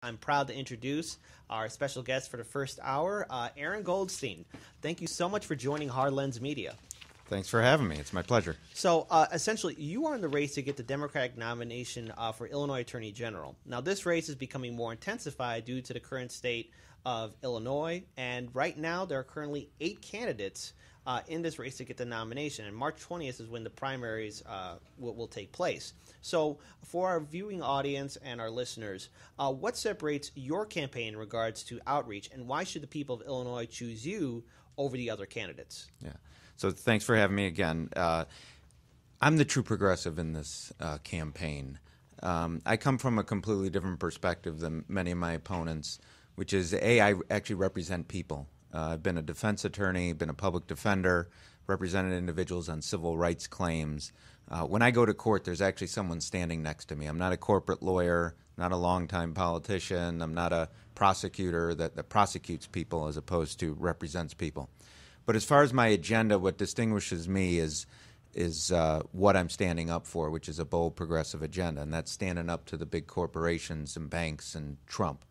I'm proud to introduce our special guest for the first hour, Aaron Goldstein. Thank you so much for joining Hard Lens Media. Thanks for having me. It's my pleasure. So, essentially, you are in the race to get the Democratic nomination for Illinois Attorney General. Now, this race is becoming more intensified due to the current state of Illinois, and right now there are currently 8 candidates in this race to get the nomination, and March 20th is when the primaries will take place. So for our viewing audience and our listeners, what separates your campaign in regards to outreach, and why should the people of Illinois choose you over the other candidates? Yeah. So thanks for having me again. I'm the true progressive in this campaign. I come from a completely different perspective than many of my opponents, which is, I actually represent people. I've been a defense attorney, been a public defender, represented individuals on civil rights claims. When I go to court, there's actually someone standing next to me. I'm not a corporate lawyer, not a longtime politician. I'm not a prosecutor that prosecutes people as opposed to represents people. But as far as my agenda, what distinguishes me is what I'm standing up for, which is a bold progressive agenda, and that's standing up to the big corporations and banks and Trump.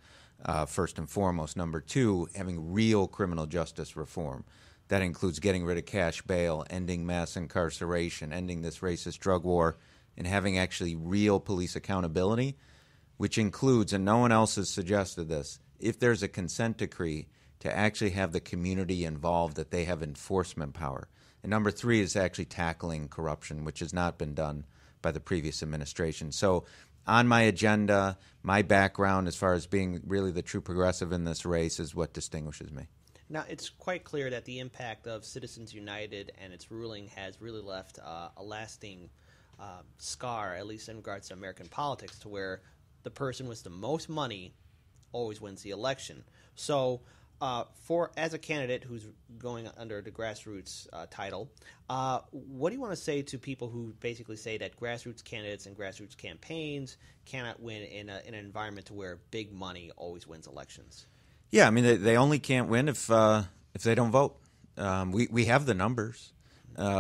First and foremost. Number 2, having real criminal justice reform. That includes getting rid of cash bail, ending mass incarceration, ending this racist drug war, and having actually real police accountability, which includes, and no one else has suggested this, if there's a consent decree, to actually have the community involved, that they have enforcement power. And number 3 is actually tackling corruption, which has not been done by the previous administration. So on my agenda, my background as far as being really the true progressive in this race is what distinguishes me. Now, it's quite clear that the impact of Citizens United and its ruling has really left a lasting scar, at least in regards to American politics, to where the person with the most money always wins the election. So as a candidate who's going under the grassroots title, what do you want to say to people who basically say that grassroots candidates and grassroots campaigns cannot win in an environment to where big money always wins elections? Yeah, I mean, they only can't win if they don't vote. We have the numbers.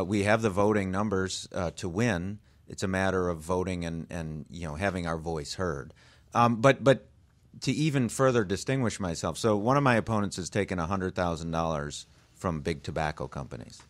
We have the voting numbers to win. It's a matter of voting and having our voice heard. But to even further distinguish myself, so one of my opponents has taken $100,000 from big tobacco companies.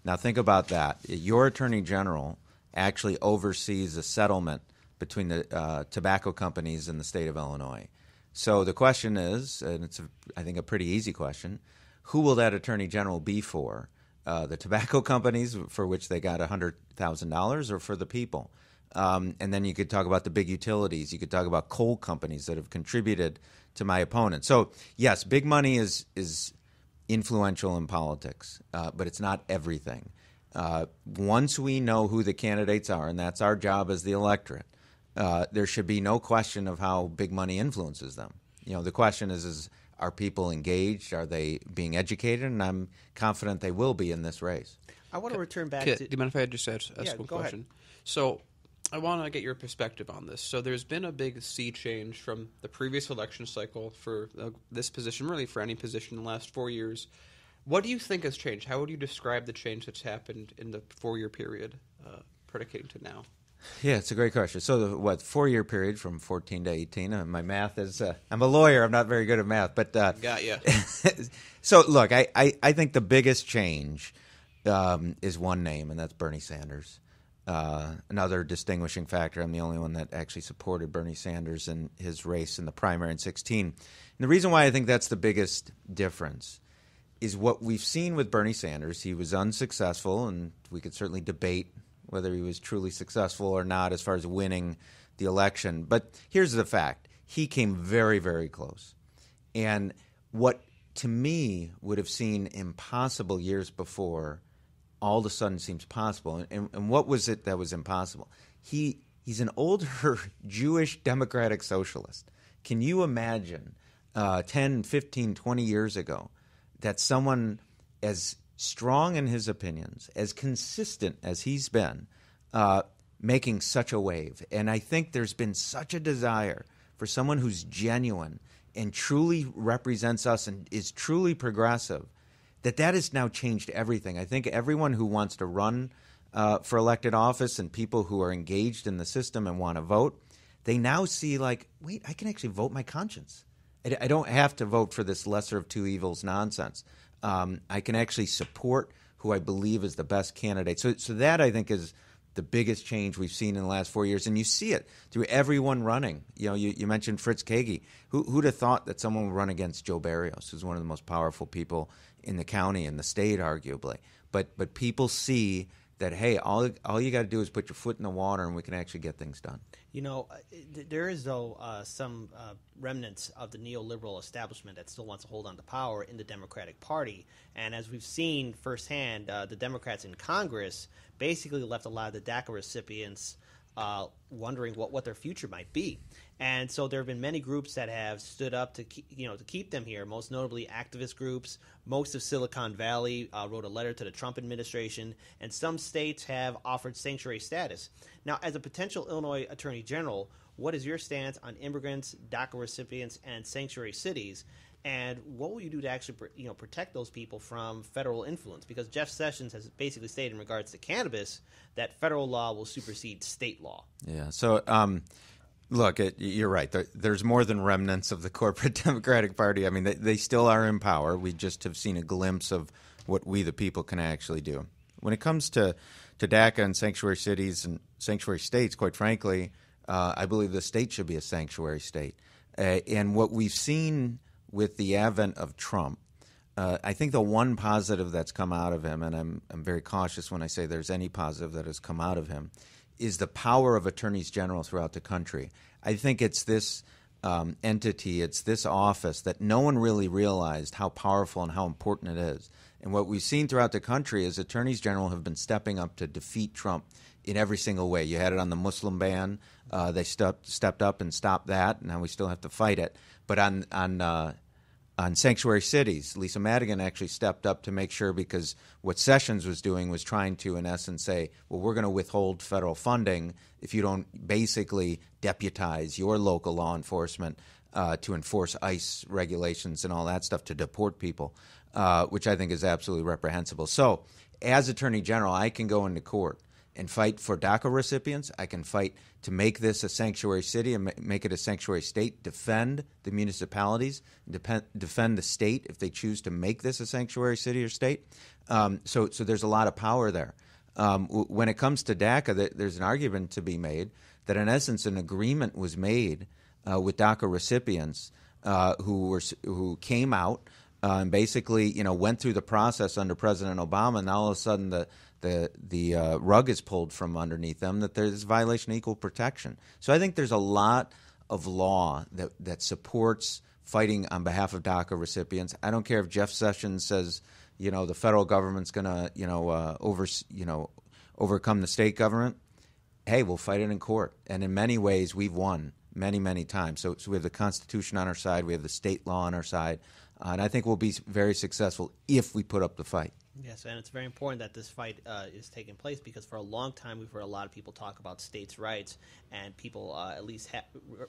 Now think about that. Your attorney general actually oversees a settlement between the tobacco companies in the state of Illinois. So the question is, and it's I think a pretty easy question, who will that attorney general be for? The tobacco companies, for which they got $100,000, or for the people? And then you could talk about the big utilities. You could talk about coal companies that have contributed to my opponent. So, yes, big money is influential in politics, but it's not everything. Once we know who the candidates are, and that's our job as the electorate, there should be no question of how big money influences them. The question is are people engaged? Are they being educated? And I'm confident they will be in this race. I want to return back Kit, to... do you mind if I just ask one go question? ahead. So I want to get your perspective on this. So there's been a big sea change from the previous election cycle for this position, really for any position in the last 4 years. What do you think has changed? How would you describe the change that's happened in the 4-year period predicating to now? Yeah, it's a great question. So the 4-year period from 14 to 18, my math is, I'm a lawyer, I'm not very good at math. But Got you. So look, I think the biggest change is one name, and that's Bernie Sanders. Another distinguishing factor, I'm the only one that actually supported Bernie Sanders in his race in the primary in 16. And the reason why I think that's the biggest difference is what we've seen with Bernie Sanders. He was unsuccessful, and we could certainly debate whether he was truly successful or not as far as winning the election. But here's the fact. He came very, very close. And what, to me, would have seemed impossible years before all of a sudden seems possible. And what was it that was impossible? He's an older Jewish democratic socialist. Can you imagine 10, 15, 20 years ago that someone as strong in his opinions, as consistent as he's been, making such a wave? And I think there's been such a desire for someone who's genuine and truly represents us and is truly progressive, that has now changed everything. I think everyone who wants to run for elected office and people who are engaged in the system and want to vote, they now see like, wait, I can actually vote my conscience. I don't have to vote for this lesser of two evils nonsense. I can actually support who I believe is the best candidate. So that, I think, is the biggest change we've seen in the last 4 years. And you see it through everyone running. You mentioned Fritz Kagi. Who'd have thought that someone would run against Joe Barrios, who's one of the most powerful people in the county and the state, arguably. But people see that, hey, all you got to do is put your foot in the water and we can actually get things done. There is, though, some remnants of the neoliberal establishment that still wants to hold on to power in the Democratic Party. And as we've seen firsthand, the Democrats in Congress basically left a lot of the DACA recipients wondering what their future might be. And so there have been many groups that have stood up to keep them here, most notably activist groups. Most of Silicon Valley wrote a letter to the Trump administration, and some states have offered sanctuary status. Now, as a potential Illinois Attorney General, what is your stance on immigrants, DACA recipients, and sanctuary cities? And what will you do to actually protect those people from federal influence? Because Jeff Sessions has basically stated in regards to cannabis that federal law will supersede state law. Yeah, so look, you're right. There's more than remnants of the corporate Democratic Party. I mean, they still are in power. We just have seen a glimpse of what we, the people, can actually do. When it comes to DACA and sanctuary cities and sanctuary states, quite frankly, I believe the state should be a sanctuary state. And what we've seen with the advent of Trump, I think the one positive that's come out of him, and I'm very cautious when I say there's any positive that has come out of him, is the power of attorneys general throughout the country. I think it's this entity, it's this office that no one really realized how powerful and how important it is. And what we've seen throughout the country is attorneys general have been stepping up to defeat Trump in every single way. You had it on the Muslim ban. They stepped up and stopped that. Now we still have to fight it. But on sanctuary cities, Lisa Madigan actually stepped up to make sure, because what Sessions was doing was trying to, in essence, say, well, we're going to withhold federal funding if you don't basically deputize your local law enforcement to enforce ICE regulations and all that stuff to deport people, which I think is absolutely reprehensible. So as Attorney General, I can go into court and fight for DACA recipients. I can fight to make this a sanctuary city and make it a sanctuary state, defend the municipalities, defend the state if they choose to make this a sanctuary city or state. So there's a lot of power there. When it comes to DACA, there's an argument to be made that, in essence, an agreement was made with DACA recipients who came out and basically, went through the process under President Obama, and all of a sudden the rug is pulled from underneath them, that there's a violation of equal protection. So I think there's a lot of law that supports fighting on behalf of DACA recipients. I don't care if Jeff Sessions says, the federal government's going to, overcome the state government. Hey, we'll fight it in court. And in many ways, we've won many, many times. So we have the Constitution on our side. We have the state law on our side. And I think we'll be very successful if we put up the fight. Yes, and it's very important that this fight is taking place, because for a long time we've heard a lot of people talk about states' rights, and people at least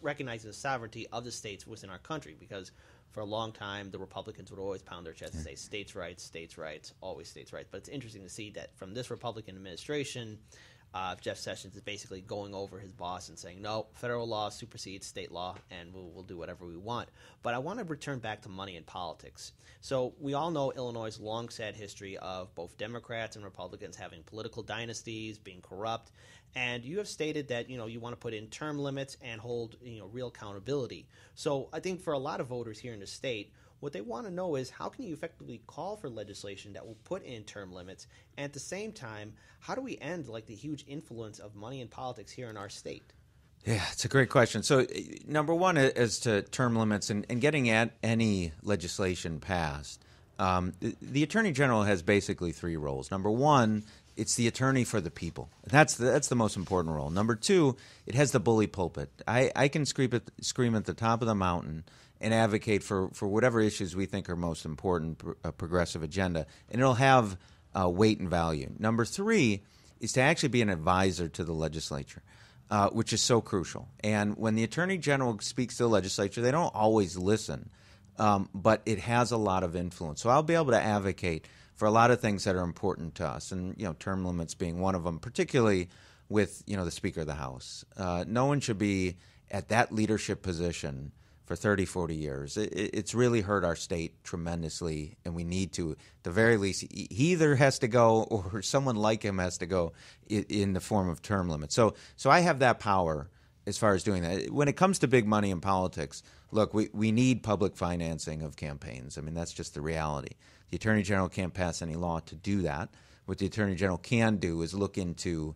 recognize the sovereignty of the states within our country, because for a long time the Republicans would always pound their chest and say states' rights, always states' rights. But it's interesting to see that from this Republican administration, Jeff Sessions is basically going over his boss and saying, no, federal law supersedes state law, and we'll do whatever we want. But I want to return back to money and politics. So we all know Illinois' long, sad history of both Democrats and Republicans having political dynasties, being corrupt. And you have stated that, you want to put in term limits and hold, real accountability. So I think for a lot of voters here in the state, what they want to know is, how can you effectively call for legislation that will put in term limits, and at the same time, how do we end the huge influence of money in politics here in our state? Yeah, it's a great question. So number one, as to term limits and getting at any legislation passed, the Attorney General has basically three roles. Number one, it's the attorney for the people. That's the most important role. Number two, it has the bully pulpit. I can scream at the top of the mountain and advocate for whatever issues we think are most important, a progressive agenda, and it'll have weight and value. Number three is to actually be an advisor to the legislature, which is so crucial. And when the Attorney General speaks to the legislature, they don't always listen, but it has a lot of influence. So I'll be able to advocate for a lot of things that are important to us, and term limits being one of them, particularly with the Speaker of the House. No one should be at that leadership position for 30, 40 years. It's really hurt our state tremendously, and we need to, at the very least, he either has to go or someone like him has to go in the form of term limits. So I have that power as far as doing that. When it comes to big money in politics, look, we need public financing of campaigns. I mean, that's just the reality. The Attorney General can't pass any law to do that. What the Attorney General can do is look into,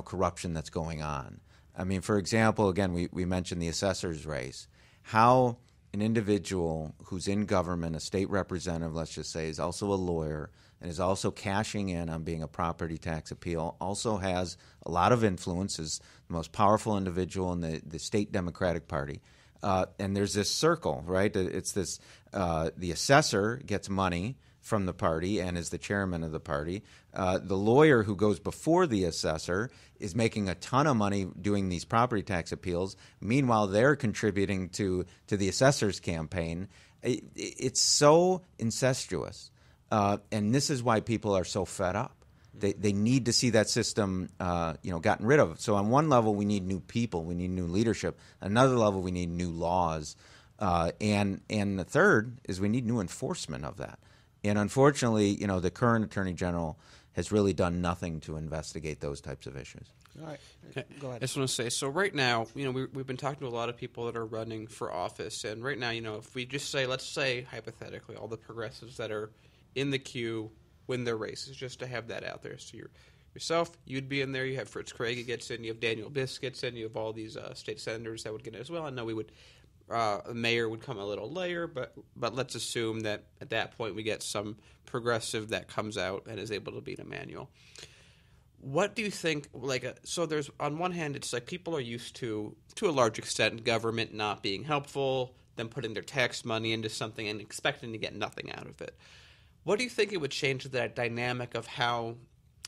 corruption that's going on. I mean, for example, again, we mentioned the assessor's race. How an individual who's in government, a state representative, let's just say, is also a lawyer and is also cashing in on being a property tax appeal, also has a lot of influence, is the most powerful individual in the state Democratic Party. And there's this circle, right? It's this, the assessor gets money from the party and is the chairman of the party. The lawyer who goes before the assessor is making a ton of money doing these property tax appeals. Meanwhile, they're contributing to the assessor's campaign. It's so incestuous. And this is why people are so fed up. They need to see that system gotten rid of. So on one level, we need new people. We need new leadership. Another level, we need new laws. And the third is we need new enforcement of that. And unfortunately, the current Attorney General has really done nothing to investigate those types of issues. All right. Okay. Go ahead. I just want to say, so right now, we've been talking to a lot of people that are running for office, and right now, if we just say, let's say, hypothetically, all the progressives that are in the queue win their races, just to have that out there. So yourself, you'd be in there, you have Fritz Craig gets in, you have Daniel Biss gets in, you have all these state senators that would get in as well. I know we would... a mayor would come a little later, but let's assume that at that point we get some progressive that comes out and is able to beat Emanuel. What do you think? So there's on one hand, it's like people are used to a large extent, government not being helpful, them putting their tax money into something and expecting to get nothing out of it. What do you think it would change that dynamic of how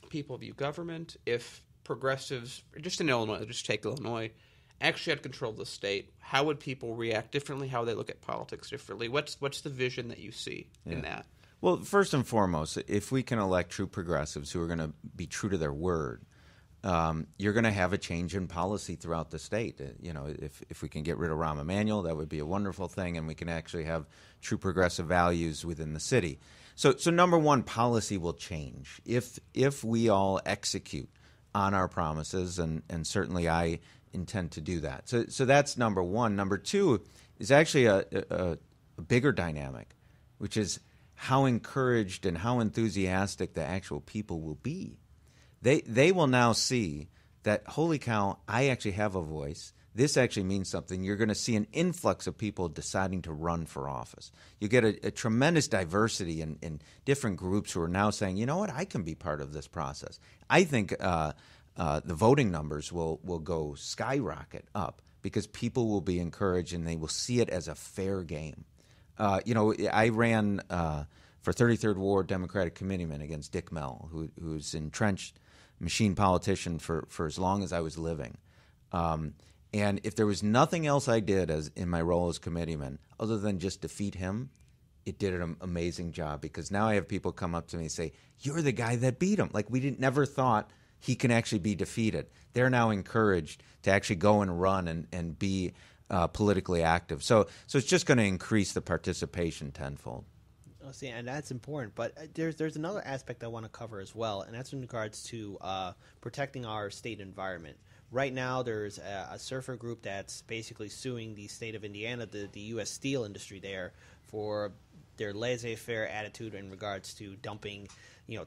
people view government if progressives, just in Illinois, just take Illinois, actually had control of the state? How would people react differently? How would they look at politics differently? What's the vision that you see in that? Well, first and foremost, if we can elect true progressives who are going to be true to their word, you're going to have a change in policy throughout the state. If we can get rid of Rahm Emanuel, that would be a wonderful thing, and we can actually have true progressive values within the city. So number one, policy will change if we all execute on our promises, and certainly I intend to do that. So that's number one. Number two is actually a bigger dynamic, which is how encouraged and how enthusiastic the actual people will be. They will now see that, holy cow, I actually have a voice. This actually means something. You're going to see an influx of people deciding to run for office. You get a tremendous diversity in different groups who are now saying, you know what, I can be part of this process. I think the voting numbers will go skyrocket up because people will be encouraged and they will see it as a fair game. I ran for 33rd Ward Democratic Committeeman against Dick Mell, who's entrenched machine politician for as long as I was living. And if there was nothing else I did in my role as committeeman other than just defeat him, it did an amazing job because now I have people come up to me and say, you're the guy that beat him. Like, we never thought he can actually be defeated. They're now encouraged to actually go and run and be politically active. So it's just going to increase the participation tenfold. See, and that's important. But there's another aspect I want to cover as well, and that's in regards to protecting our state environment. Right now, there's a surfer group that's basically suing the state of Indiana, the U.S. steel industry there, for their laissez-faire attitude in regards to dumping,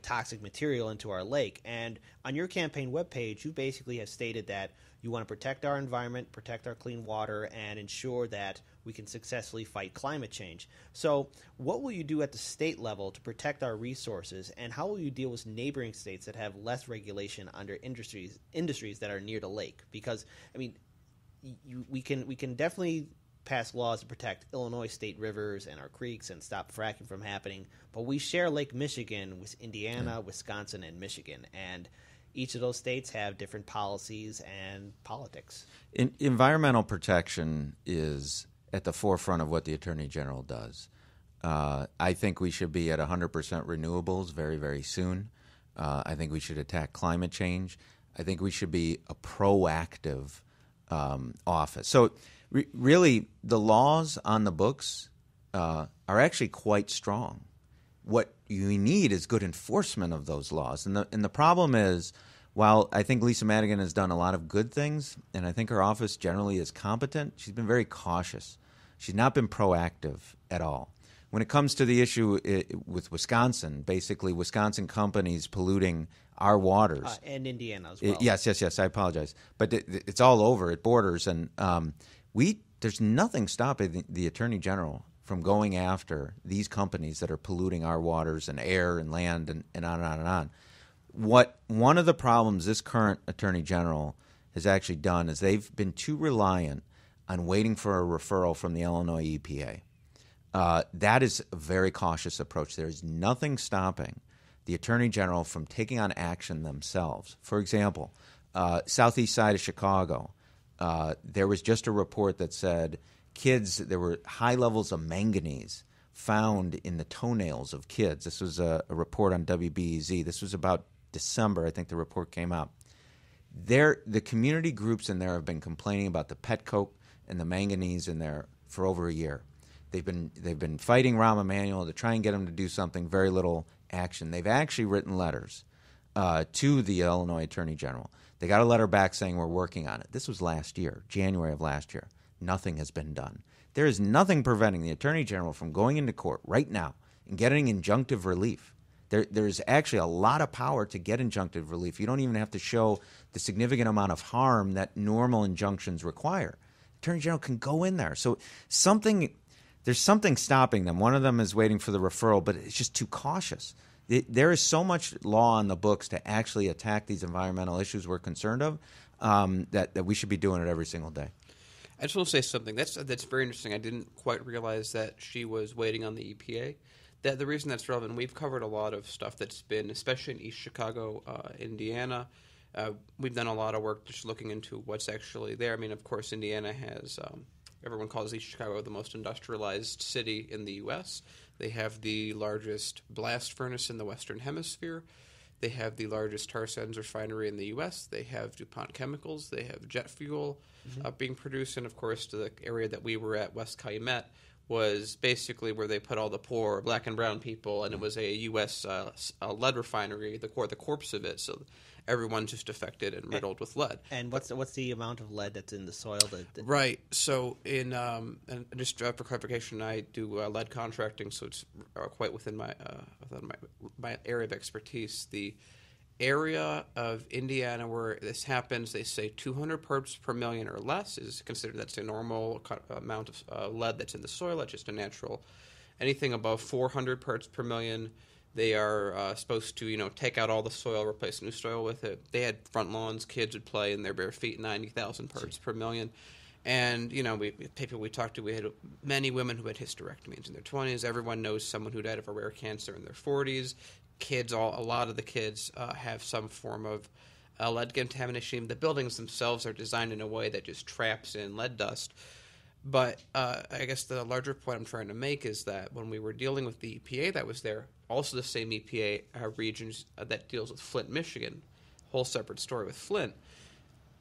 toxic material into our lake. And on your campaign webpage, you basically have stated that you want to protect our environment, protect our clean water, and ensure that we can successfully fight climate change. So what will you do at the state level to protect our resources, and how will you deal with neighboring states that have less regulation under industries that are near the lake? Because, we can definitely pass laws to protect Illinois state rivers and our creeks and stop fracking from happening, but we share Lake Michigan with Indiana, Wisconsin, and Michigan, and each of those states have different policies and politics. Environmental protection is at the forefront of what the Attorney General does. I think we should be at 100% renewables very, very soon. I think we should attack climate change. I think we should be a proactive office. So really, the laws on the books are actually quite strong. What you need is good enforcement of those laws. And the problem is, while I think Lisa Madigan has done a lot of good things, and I think her office generally is competent, she's been very cautious. She's not been proactive at all. When it comes to the issue with Wisconsin, basically Wisconsin companies polluting our waters. And Indiana as well. Yes, I apologize. But it's all over. It borders. And there's nothing stopping the Attorney General from going after these companies that are polluting our waters and air and land and on and on and on. One of the problems this current Attorney General has actually done is they've been too reliant on waiting for a referral from the Illinois EPA. That is a very cautious approach. There is nothing stopping the Attorney General from taking on action themselves. For example, southeast side of Chicago, there was just a report that said there were high levels of manganese found in the toenails of kids. This was a report on WBEZ. This was about December, I think the report came out. The community groups in there have been complaining about the pet coke and the manganese in there for over a year. They've been fighting Rahm Emanuel to try and get him to do something. Very little action. They've actually written letters to the Illinois Attorney General. They got a letter back saying we're working on it. This was last year, January of last year. Nothing has been done. There is nothing preventing the Attorney General from going into court right now and getting injunctive relief. There's actually a lot of power to get injunctive relief. You don't even have to show the significant amount of harm that normal injunctions require. Attorney General can go in there. So there's something stopping them. One of them is waiting for the referral, but it's just too cautious. There is so much law on the books to actually attack these environmental issues we're concerned of that we should be doing it every single day. I just want to say something. That's very interesting. I didn't quite realize that she was waiting on the EPA. The reason that's relevant, we've covered a lot of stuff that's been, especially in East Chicago, Indiana. We've done a lot of work just looking into what's actually there. I mean, of course, Indiana has, everyone calls East Chicago the most industrialized city in the U.S. They have the largest blast furnace in the Western Hemisphere. They have the largest tar sands refinery in the U.S. They have DuPont Chemicals. They have jet fuel being produced. And, of course, the area that we were at, West Calumet, was basically where they put all the poor black and brown people, and it was a U.S. Lead refinery, the corpse of it. So everyone's just affected and riddled with lead. And what's the amount of lead that's in the soil? Right. So and just for clarification, I do lead contracting, so it's quite within my area of expertise. The area of Indiana where this happens, they say 200 parts per million or less is considered that's a normal amount of lead that's in the soil. That's just a natural. Anything above 400 parts per million, they are supposed to, take out all the soil, replace new soil with it. They had front lawns, kids would play in their bare feet, 90,000 parts per million. And, people we talked to, we had many women who had hysterectomies in their 20s. Everyone knows someone who died of a rare cancer in their 40s. Kids, a lot of the kids have some form of lead contamination. The buildings themselves are designed in a way that just traps in lead dust. But I guess the larger point I'm trying to make is that when we were dealing with the EPA that was there, also the same EPA regions that deals with Flint, Michigan, whole separate story with Flint,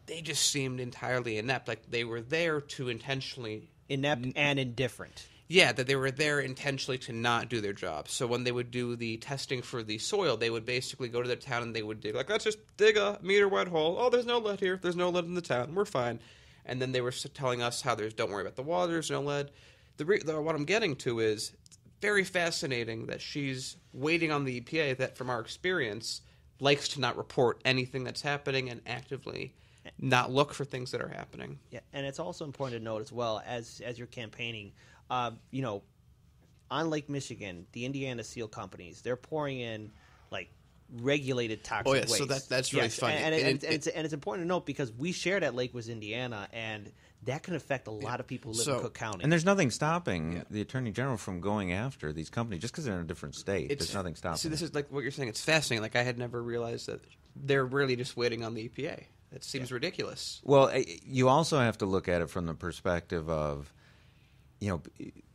they just seemed entirely inept. Like they were there to intentionally... Inept and indifferent. Yeah, that they were there intentionally to not do their job. So when they would do the testing for the soil, they would basically go to their town and they would dig, let's just dig a meter-wide hole. Oh, there's no lead here. There's no lead in the town. We're fine. And then they were telling us how don't worry about the water, there's no lead. What I'm getting to is very fascinating that she's waiting on the EPA that, from our experience, likes to not report anything that's happening and actively not look for things that are happening. Yeah, and it's also important to note as well, as you're campaigning, on Lake Michigan, the Indiana Seal companies, they're pouring in regulated toxic waste. So that's really funny. And it's important to note because we share that lake with Indiana, and that can affect a lot of people who live in Cook County. And there's nothing stopping the Attorney General from going after these companies just because they're in a different state. There's nothing stopping. See, this is like what you're saying. It's fascinating. I had never realized that they're really just waiting on the EPA. That seems ridiculous. Well, you also have to look at it from the perspective of,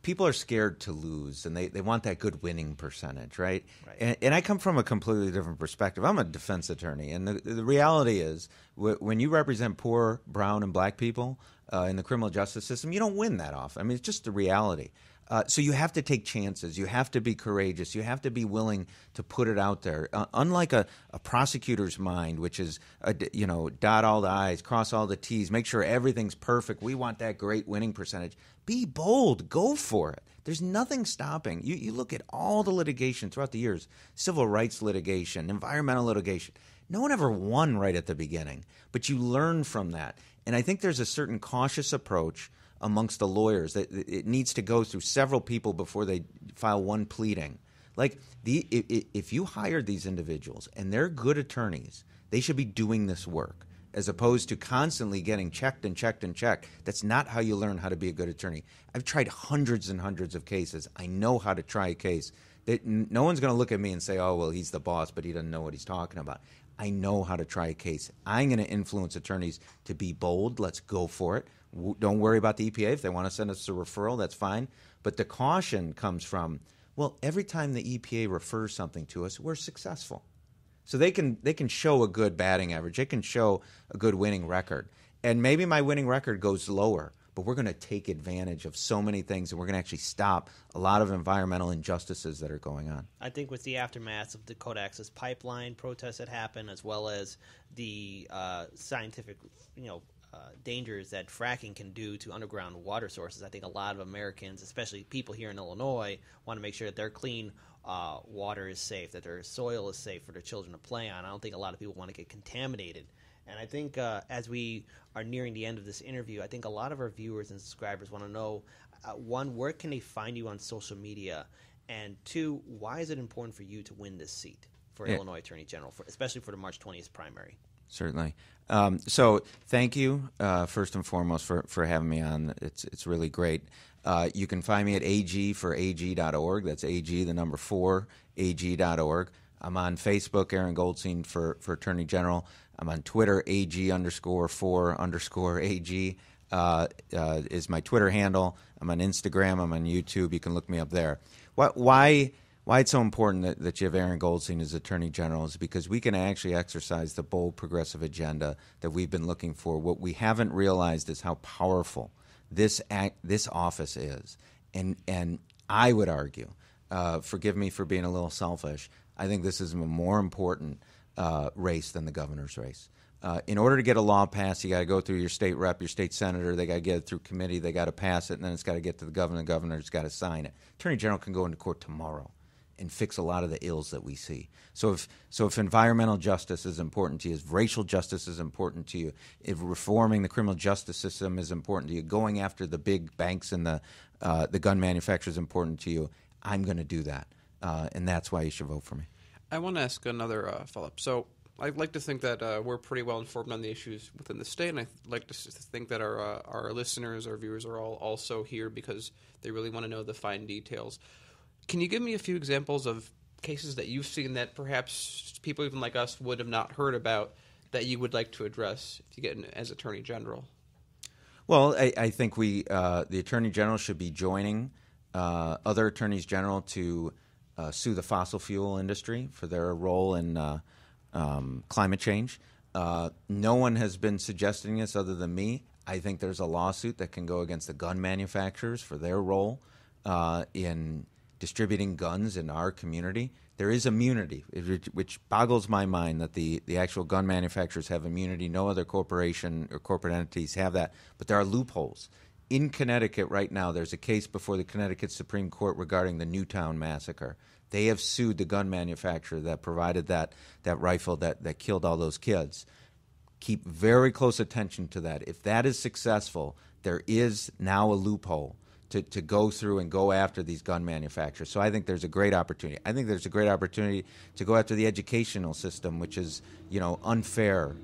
people are scared to lose, and they want that good winning percentage, right? Right. And I come from a completely different perspective. I'm a defense attorney, and the reality is when you represent poor, brown, and black people in the criminal justice system, you don't win that often. I mean, it's just the reality. So you have to take chances. You have to be courageous. You have to be willing to put it out there. Unlike a prosecutor's mind, which is, dot all the I's, cross all the T's, make sure everything's perfect. We want that great winning percentage. Be bold. Go for it. There's nothing stopping. You look at all the litigation throughout the years, civil rights litigation, environmental litigation. No one ever won right at the beginning, but you learn from that. And I think there's a certain cautious approach amongst the lawyers that it needs to go through several people before they file one pleading. Like if you hired these individuals and they're good attorneys, they should be doing this work as opposed to constantly getting checked and checked and checked. That's not how you learn how to be a good attorney. I've tried hundreds and hundreds of cases. I know how to try a case. No one's going to look at me and say, oh, well, he's the boss, but he doesn't know what he's talking about. I know how to try a case. I'm going to influence attorneys to be bold. Let's go for it. Don't worry about the EPA. If they want to send us a referral, that's fine. But the caution comes from, well, every time the EPA refers something to us, we're successful. So they can show a good batting average. They can show a good winning record. And maybe my winning record goes lower, but we're going to take advantage of so many things, and we're going to actually stop a lot of environmental injustices that are going on. I think with the aftermath of the Dakota Access Pipeline protests that happened, as well as the scientific, dangers that fracking can do to underground water sources, I think a lot of Americans, especially people here in Illinois, want to make sure that their clean water is safe, that their soil is safe for their children to play on. I don't think a lot of people want to get contaminated. And I think as we are nearing the end of this interview, I think a lot of our viewers and subscribers want to know, one, where can they find you on social media? And two, why is it important for you to win this seat for Illinois Attorney General, especially for the March 20th primary? Certainly. So thank you, first and foremost, for having me on. It's really great. You can find me at ag4ag.org. That's ag, the number 4, ag.org. I'm on Facebook, Aaron Goldstein for Attorney General. I'm on Twitter, ag_4_ag is my Twitter handle. I'm on Instagram. I'm on YouTube. You can look me up there. Why it's so important that you have Aaron Goldstein as Attorney General is because we can actually exercise the bold, progressive agenda that we've been looking for. What we haven't realized is how powerful this office is. And I would argue, forgive me for being a little selfish, I think this is a more important race than the governor's race. In order to get a law passed, you got to go through your state rep, your state senator. They got to get it through committee. They got to pass it, and then it's got to get to the governor. The governor's got to sign it. Attorney General can go into court tomorrow and fix a lot of the ills that we see. So if environmental justice is important to you, if racial justice is important to you, if reforming the criminal justice system is important to you, going after the big banks and the gun manufacturers is important to you, I'm going to do that, and that's why you should vote for me. I want to ask another follow-up. So I'd like to think that we're pretty well informed on the issues within the state, and I'd like to think that our listeners, our viewers are all also here because they really want to know the fine details. Can you give me a few examples of cases that you've seen that perhaps people even like us would have not heard about that you would like to address if you get in as Attorney General? Well, I think the Attorney General should be joining other Attorneys General to sue the fossil fuel industry for their role in climate change. No one has been suggesting this other than me. I think there's a lawsuit that can go against the gun manufacturers for their role in distributing guns in our community. There is immunity, which boggles my mind that the actual gun manufacturers have immunity. No other corporation or corporate entities have that, but there are loopholes. In Connecticut right now, there's a case before the Connecticut Supreme Court regarding the Newtown massacre. They have sued the gun manufacturer that provided that rifle that killed all those kids. Keep very close attention to that. If that is successful, there is now a loophole to go through and go after these gun manufacturers. So I think there's a great opportunity. I think there's a great opportunity to go after the educational system, which is unfair,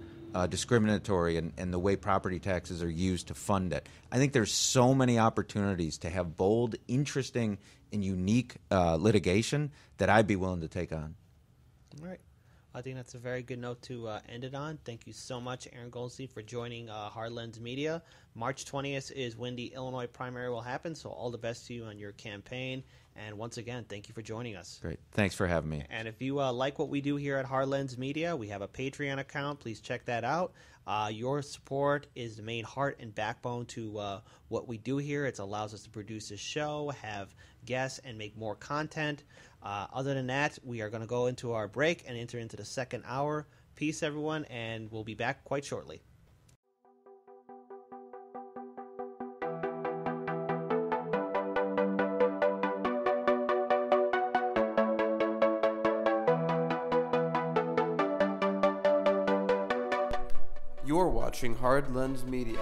discriminatory, and the way property taxes are used to fund it. I think there's so many opportunities to have bold, interesting, and unique litigation that I'd be willing to take on. All right. I think that's a very good note to end it on. Thank you so much, Aaron Goldstein, for joining Hard Lens Media. March 20th is when the Illinois primary will happen, so all the best to you on your campaign. And once again, thank you for joining us. Great. Thanks for having me. And if you like what we do here at Hard Lens Media, we have a Patreon account. Please check that out. Your support is the main heart and backbone to what we do here. It allows us to produce this show, have guests, and make more content. Other than that, we are going to go into our break and enter into the second hour. Peace, everyone, and we'll be back quite shortly. You're watching Hard Lens Media.